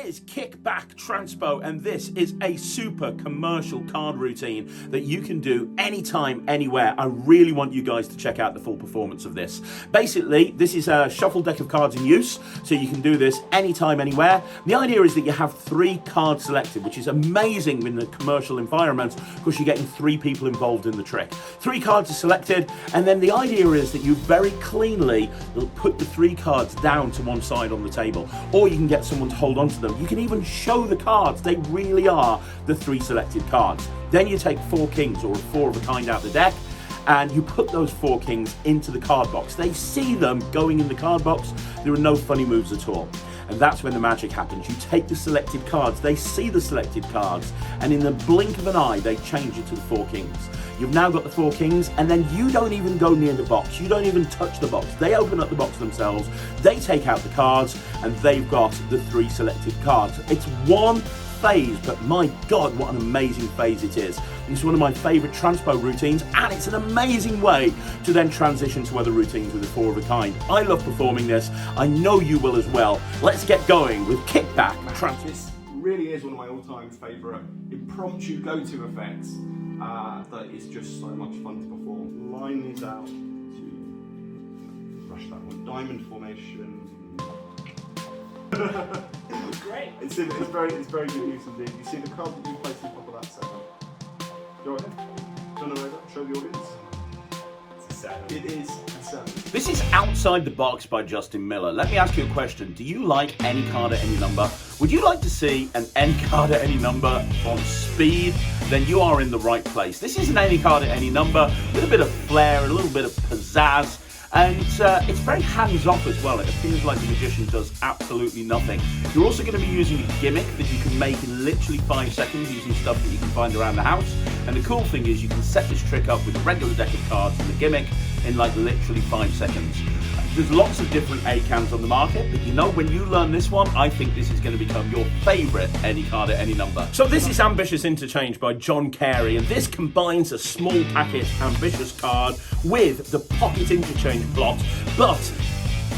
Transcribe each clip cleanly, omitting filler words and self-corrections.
is Kickback Transpo, and this is a super commercial card routine that you can do anytime, anywhere. I really want you guys to check out the full performance of this. Basically, this is a shuffle deck of cards in use, so you can do this anytime, anywhere. The idea is that you have 3 cards selected, which is amazing in the commercial environment because you're getting 3 people involved in the trick. 3 cards are selected, and then the idea is that you very cleanly put the 3 cards down to one side on the table, or you can get someone to hold on to them. You can even show the cards. They really are the 3 selected cards. Then you take 4 kings or 4 of a kind out the deck, and you put those 4 kings into the card box. They see them going in the card box. There are no funny moves at all. And that's when the magic happens. You take the selected cards, they see the selected cards, and in the blink of an eye, they change it to the 4 kings. You've now got the 4 kings, and then you don't even go near the box. You don't even touch the box. They open up the box themselves, they take out the cards, and they've got the 3 selected cards. It's one phase, but my God, what an amazing phase it is. It's one of my favorite transpo routines, and it's an amazing way to then transition to other routines with a 4 of a kind. I love performing this. I know you will as well. Let's get going with Kickback Transpo. This really is one of my all-time favorite impromptu go-to effects that is just so much fun to perform. Line these out to brush that one. Diamond formation. Great. It's very good use indeed. You see the card that you placed on top of that setup. Go ahead, turn it over, show the audience. It's a 7. It is a 7. This is Outside the Box by Justin Miller. Let me ask you a question. Do you like any card at any number? Would you like to see an any card at any number on speed? Then you are in the right place. This is an any card at any number with a bit of flair, a little bit of pizzazz. And it's very hands-off as well. It appears like the magician does absolutely nothing. You're also going to be using a gimmick that you can make in literally 5 seconds using stuff that you can find around the house. And the cool thing is you can set this trick up with a regular deck of cards and the gimmick in like literally 5 seconds. There's lots of different A-cans on the market, but you know, when you learn this one, I think this is going to become your favourite any card at any number. So this is Ambitious Interchange by Carey, and this combines a small packet ambitious card with the pocket interchange plot, but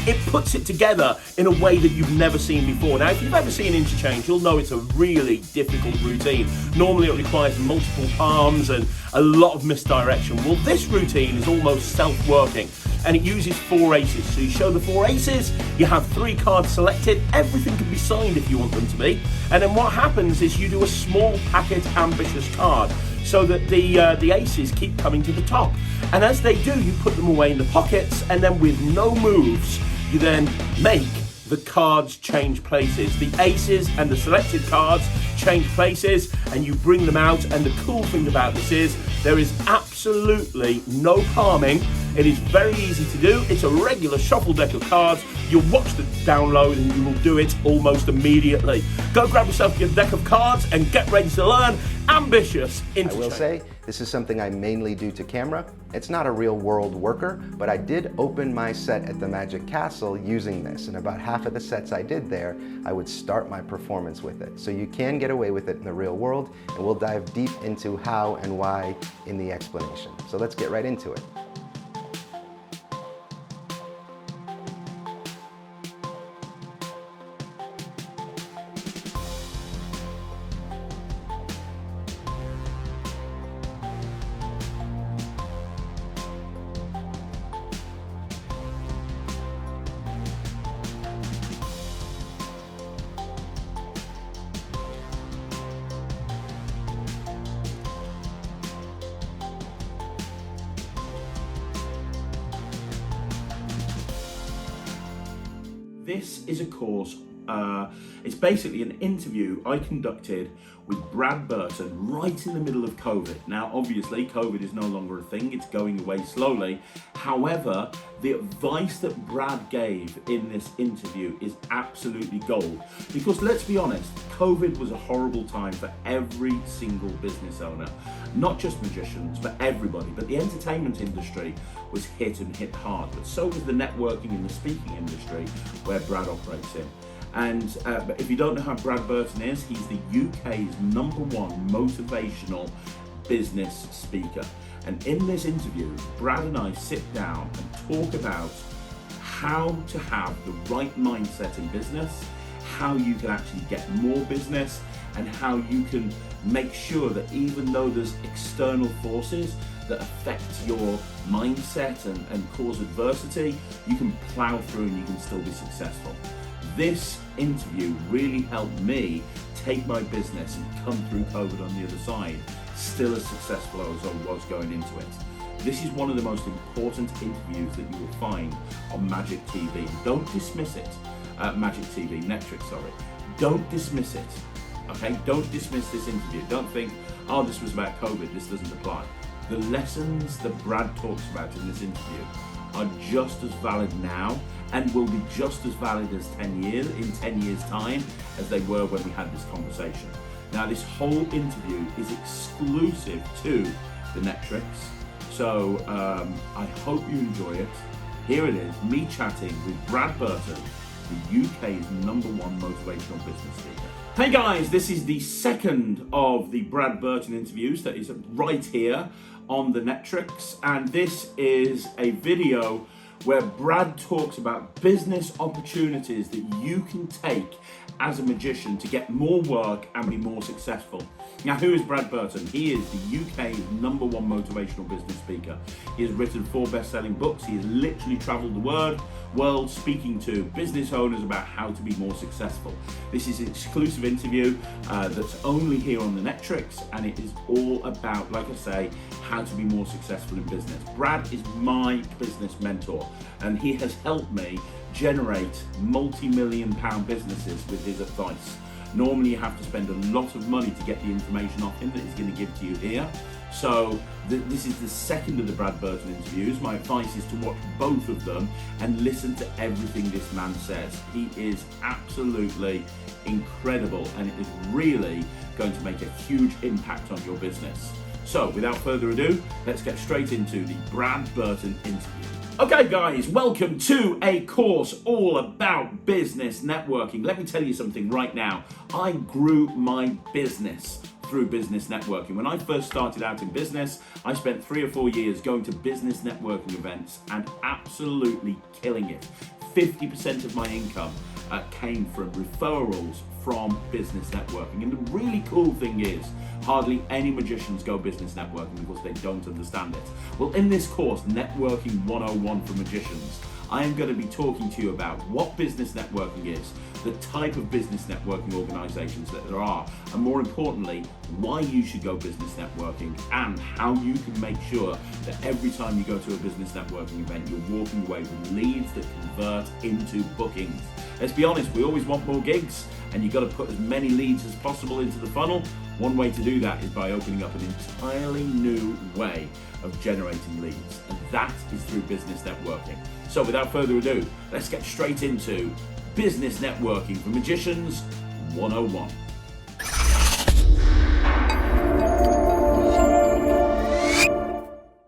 it puts it together in a way that you've never seen before. Now, if you've ever seen Interchange, you'll know it's a really difficult routine. Normally it requires multiple palms and a lot of misdirection. Well, this routine is almost self-working, and it uses 4 aces. So you show the 4 aces, you have 3 cards selected, everything can be signed if you want them to be, and then what happens is you do a small packet ambitious card so that the aces keep coming to the top. And as they do, you put them away in the pockets, and then with no moves, you then make the cards change places. The aces and the selected cards change places, and you bring them out. And the cool thing about this is there is absolutely no palming. It is very easy to do. It's a regular shuffle deck of cards. You'll watch the download and you will do it almost immediately. Go grab yourself your deck of cards and get ready to learn Ambitious Interchange. I will say, this is something I mainly do to camera. It's not a real world worker, but I did open my set at the Magic Castle using this, and about half of the sets I did there, I would start my performance with it. So you can get away with it in the real world, and we'll dive deep into how and why in the explanation. So let's get right into it. This is a course, it's basically an interview I conducted with Brad Burton right in the middle of COVID. Now, obviously, COVID is no longer a thing, it's going away slowly. However, the advice that Brad gave in this interview is absolutely gold. Because let's be honest, COVID was a horrible time for every single business owner. Not just magicians, but everybody. But the entertainment industry was hit and hit hard. But so was the networking and the speaking industry, where Brad operates in. And but if you don't know how Brad Burton is, he's the UK's #1 motivational business speaker. And in this interview, Brad and I sit down and talk about how to have the right mindset in business, how you can actually get more business, and how you can make sure that even though there's external forces that affect your mindset and cause adversity, you can plow through and you can still be successful. This interview really helped me take my business and come through COVID on the other side, still as successful as I was going into it. This is one of the most important interviews that you will find on Magic TV. Don't dismiss it. Magic TV, Netrix, sorry. Don't dismiss it. Okay, don't dismiss this interview. Don't think, oh, this was about COVID, this doesn't apply. The lessons that Brad talks about in this interview are just as valid now and will be just as valid as in 10 years time as they were when we had this conversation. Now, this whole interview is exclusive to the Netrix, so I hope you enjoy it. Here it is, me chatting with Brad Burton, the UK's #1 motivational business speaker. Hey guys, this is the second of the Brad Burton interviews that is right here on the Netrix, and this is a video where Brad talks about business opportunities that you can take as a magician to get more work and be more successful. Now, who is Brad Burton? He is the UK's #1 motivational business speaker. He has written 4 best-selling books. He has literally traveled the world speaking to business owners about how to be more successful. This is an exclusive interview that's only here on the Netrix, and it is all about, like I say, how to be more successful in business. Brad is my business mentor, and he has helped me generate multi-million-pound businesses with his advice. Normally you have to spend a lot of money to get the information off him that he's going to give to you here. So this is the second of the Brad Burton interviews. My advice is to watch both of them and listen to everything this man says. He is absolutely incredible, and it is really going to make a huge impact on your business. So without further ado, let's get straight into the Brad Burton interview. Okay guys, welcome to a course all about business networking. Let me tell you something right now. I grew my business through business networking. When I first started out in business, I spent 3 or 4 years going to business networking events and absolutely killing it. 50% of my income came from referrals from business networking. And the really cool thing is, hardly any magicians go business networking because they don't understand it. Well, in this course, Networking 101 for Magicians, I am going to be talking to you about what business networking is, the type of business networking organizations that there are, and more importantly, why you should go business networking, and how you can make sure that every time you go to a business networking event, you're walking away with leads that convert into bookings. Let's be honest, we always want more gigs, and you've got to put as many leads as possible into the funnel. One way to do that is by opening up an entirely new way of generating leads, and that is through business networking. So without further ado, let's get straight into Business Networking for Magicians 101.